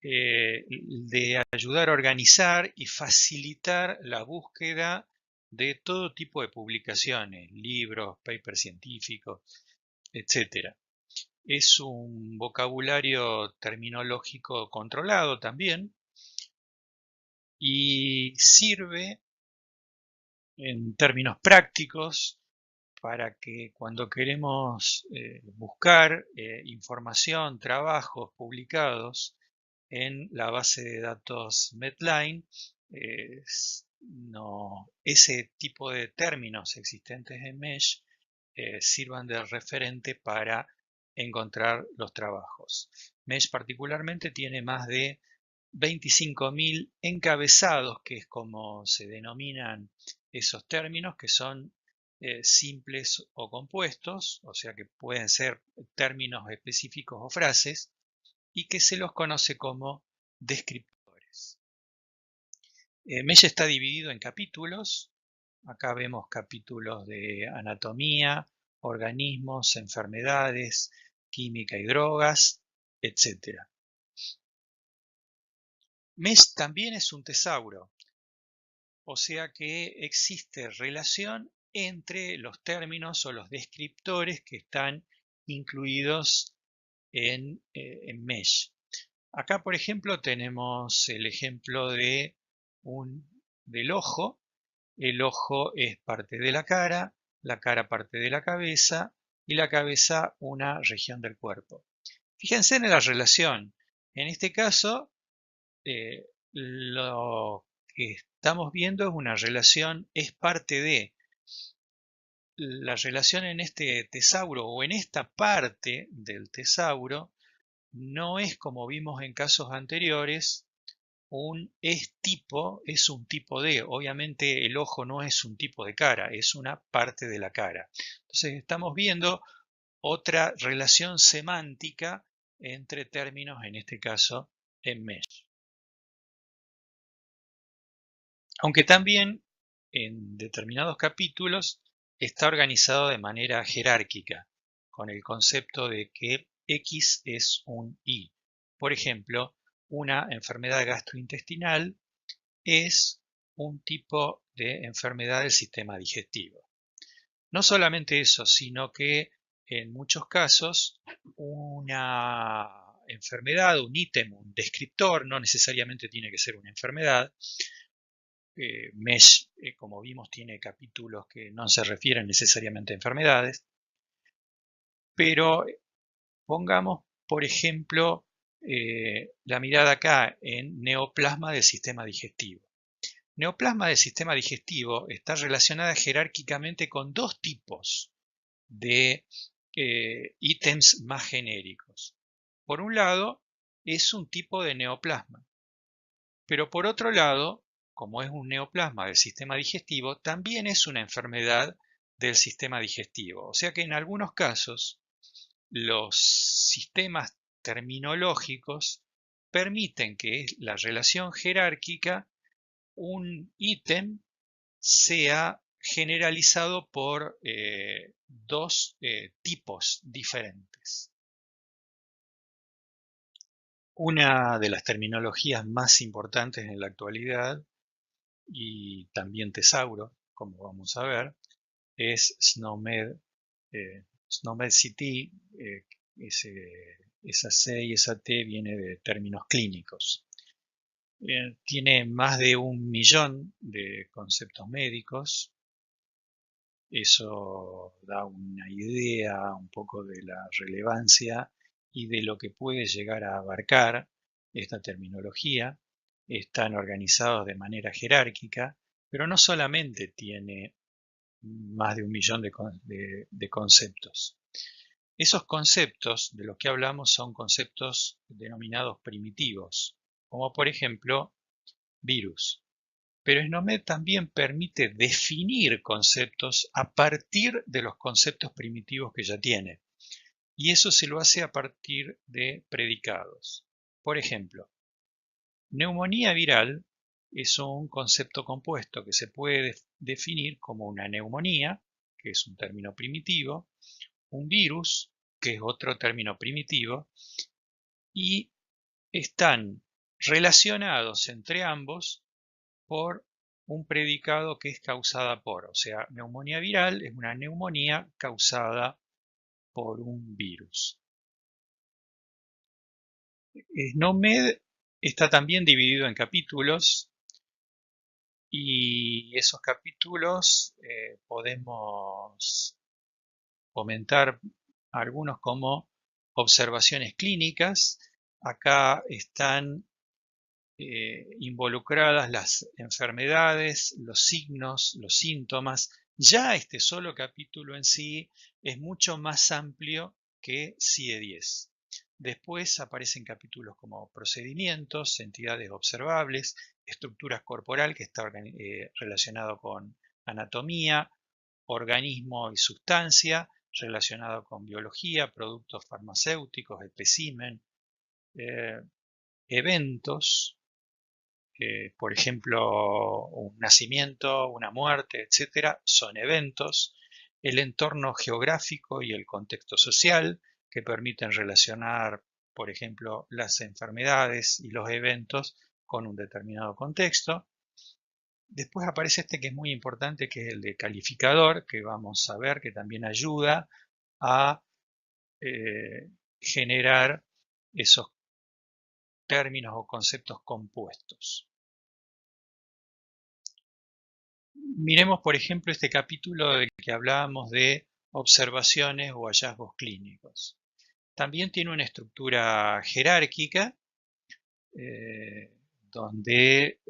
S1: de ayudar a organizar y facilitar la búsqueda de todo tipo de publicaciones, libros, papers científicos, etc. Es un vocabulario terminológico controlado también y sirve en términos prácticos para que cuando queremos buscar información, trabajos publicados en la base de datos Medline, ese tipo de términos existentes en Mesh sirvan de referente para encontrar los trabajos. Mesh particularmente tiene más de 25.000 encabezados, que es como se denominan esos términos, que son simples o compuestos, o sea que pueden ser términos específicos o frases, y que se los conoce como descriptores. Mesh está dividido en capítulos. Acá vemos capítulos de anatomía, organismos, enfermedades, química y drogas, etc. Mesh también es un tesauro, o sea que existe relación entre los términos o los descriptores que están incluidos en Mesh. Acá, por ejemplo, tenemos el ejemplo del ojo. El ojo es parte de la cara parte de la cabeza y la cabeza una región del cuerpo. Fíjense en la relación. En este caso, lo que estamos viendo es una relación, es parte de. La relación en este tesauro o en esta parte del tesauro no es, como vimos en casos anteriores, es un tipo de. Obviamente el ojo no es un tipo de cara, es una parte de la cara. Entonces estamos viendo otra relación semántica entre términos, en este caso en Mesh. Aunque también en determinados capítulos está organizado de manera jerárquica, con el concepto de que X es un Y. Por ejemplo, una enfermedad gastrointestinal es un tipo de enfermedad del sistema digestivo. No solamente eso, sino que en muchos casos una enfermedad, un ítem, un descriptor, no necesariamente tiene que ser una enfermedad. Mesh, como vimos, tiene capítulos que no se refieren necesariamente a enfermedades, pero pongamos, por ejemplo, la mirada acá en neoplasma del sistema digestivo. Neoplasma del sistema digestivo está relacionada jerárquicamente con dos tipos de ítems más genéricos. Por un lado, es un tipo de neoplasma, pero por otro lado, como es un neoplasma del sistema digestivo, también es una enfermedad del sistema digestivo. O sea que en algunos casos, los sistemas terminológicos permiten que la relación jerárquica, un ítem, sea generalizado por dos tipos diferentes. Una de las terminologías más importantes en la actualidad, y también tesauro, como vamos a ver, es SNOMED, SNOMED-CT. Esa C y esa T viene de términos clínicos. Tiene más de 1.000.000 de conceptos médicos. Eso da una idea un poco de la relevancia y de lo que puede llegar a abarcar esta terminología. Están organizados de manera jerárquica, pero no solamente tiene más de 1.000.000 de conceptos. Esos conceptos de los que hablamos son conceptos denominados primitivos, como por ejemplo virus. Pero SNOMED también permite definir conceptos a partir de los conceptos primitivos que ya tiene. Y eso se lo hace a partir de predicados. Por ejemplo, neumonía viral es un concepto compuesto que se puede definir como una neumonía, que es un término primitivo, un virus, que es otro término primitivo, y están relacionados entre ambos por un predicado que es causada por, o sea, neumonía viral es una neumonía causada por un virus. SNOMED está también dividido en capítulos y esos capítulos podemos comentar algunos como observaciones clínicas. Acá están involucradas las enfermedades, los signos, los síntomas. Ya este solo capítulo en sí es mucho más amplio que CIE-10. Después aparecen capítulos como procedimientos, entidades observables, estructuras corporal que está relacionado con anatomía, organismo y sustancia, relacionado con biología, productos farmacéuticos, espécimen, eventos, por ejemplo, un nacimiento, una muerte, etcétera, son eventos, el entorno geográfico y el contexto social que permiten relacionar, por ejemplo, las enfermedades y los eventos con un determinado contexto. Después aparece este que es muy importante, que es el de calificador, que vamos a ver que también ayuda a generar esos términos o conceptos compuestos. Miremos, por ejemplo, este capítulo del que hablábamos de observaciones o hallazgos clínicos. También tiene una estructura jerárquica eh, donde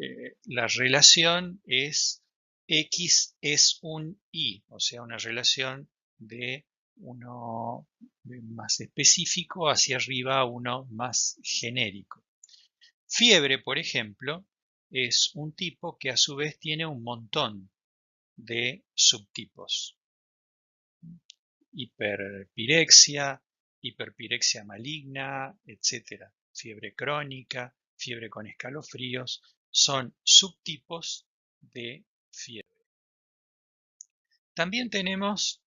S1: la relación es X es un Y, o sea, una relación de uno más específico hacia arriba a uno más genérico. Fiebre, por ejemplo, es un tipo que a su vez tiene un montón de subtipos. Hiperpirexia, hiperpirexia maligna, etc. Fiebre crónica, fiebre con escalofríos, son subtipos de fiebre. También tenemos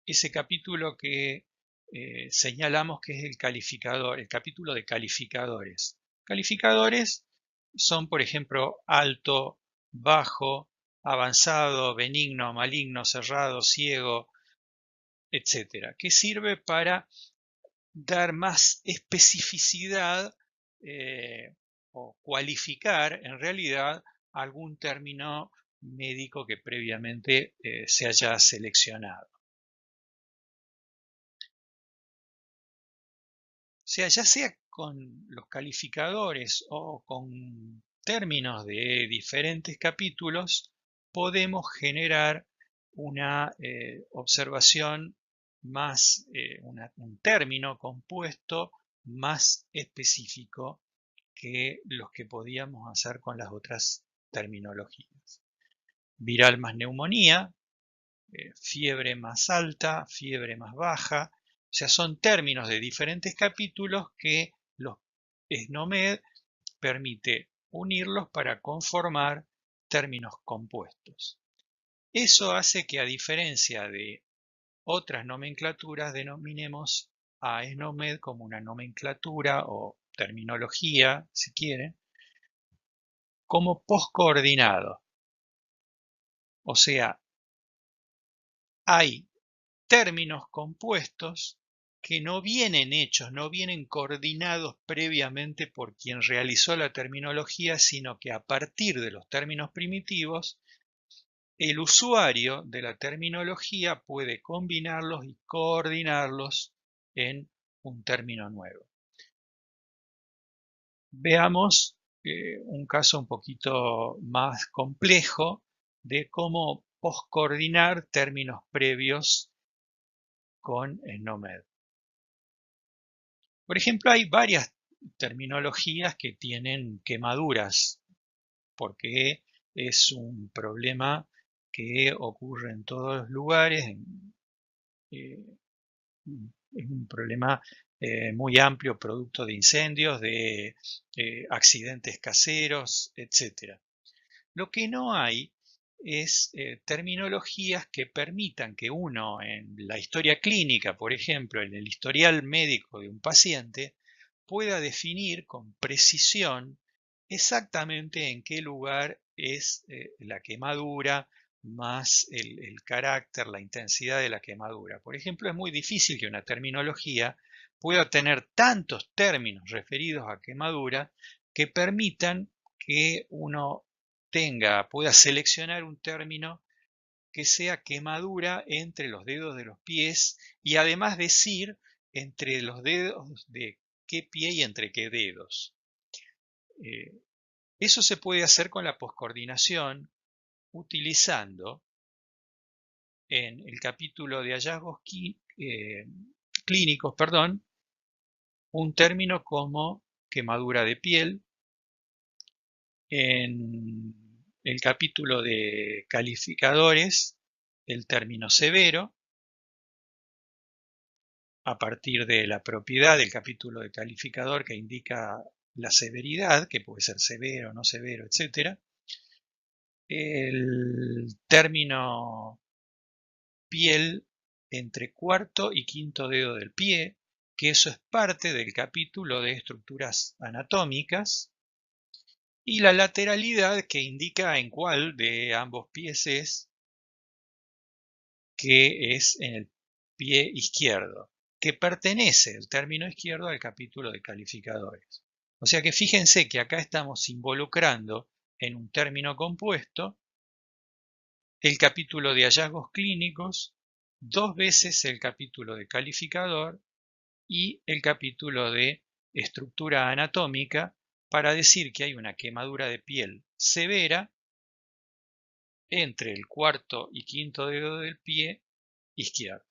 S1: ese capítulo que señalamos que es el calificador, el capítulo de calificadores. Calificadores son, por ejemplo, alto, bajo, avanzado, benigno, maligno, cerrado, ciego, etcétera, que sirve para dar más especificidad o cualificar en realidad algún término médico que previamente se haya seleccionado. O sea, ya sea con los calificadores o con términos de diferentes capítulos, podemos generar una observación más, un término compuesto más específico que los que podíamos hacer con las otras terminologías. Viral más neumonía, fiebre más alta, fiebre más baja, o sea, son términos de diferentes capítulos que los SNOMED permite unirlos para conformar términos compuestos. Eso hace que, a diferencia de otras nomenclaturas, denominemos a SNOMED como una nomenclatura o terminología, si quieren, como postcoordinado. O sea, hay términos compuestos que no vienen hechos, no vienen coordinados previamente por quien realizó la terminología, sino que a partir de los términos primitivos, el usuario de la terminología puede combinarlos y coordinarlos en un término nuevo. Veamos un caso un poquito más complejo de cómo postcoordinar términos previos con SNOMED. Por ejemplo, hay varias terminologías que tienen quemaduras, porque es un problema que ocurre en todos los lugares, eh, es un problema muy amplio, producto de incendios, de accidentes caseros, etc. Lo que no hay es terminologías que permitan que uno en la historia clínica, por ejemplo, en el historial médico de un paciente, pueda definir con precisión exactamente en qué lugar es la quemadura, más el carácter, la intensidad de la quemadura. Por ejemplo, es muy difícil que una terminología pueda tener tantos términos referidos a quemadura que permitan que uno pueda seleccionar un término que sea quemadura entre los dedos de los pies y además decir entre los dedos de qué pie y entre qué dedos. Eh, Eso se puede hacer con la poscoordinación utilizando en el capítulo de hallazgos clínicos, perdón, un término como quemadura de piel, en el capítulo de calificadores el término severo, a partir de la propiedad del capítulo de calificador que indica la severidad, que puede ser severo, no severo, etc. El término piel entre cuarto y quinto dedo del pie, que eso es parte del capítulo de estructuras anatómicas, y la lateralidad que indica en cuál de ambos pies es, que es en el pie izquierdo, que pertenece el término izquierdo al capítulo de calificadores. O sea que fíjense que acá estamos involucrando en un término compuesto el capítulo de hallazgos clínicos, dos veces el capítulo de calificador y el capítulo de estructura anatómica para decir que hay una quemadura de piel severa entre el cuarto y quinto dedo del pie izquierdo.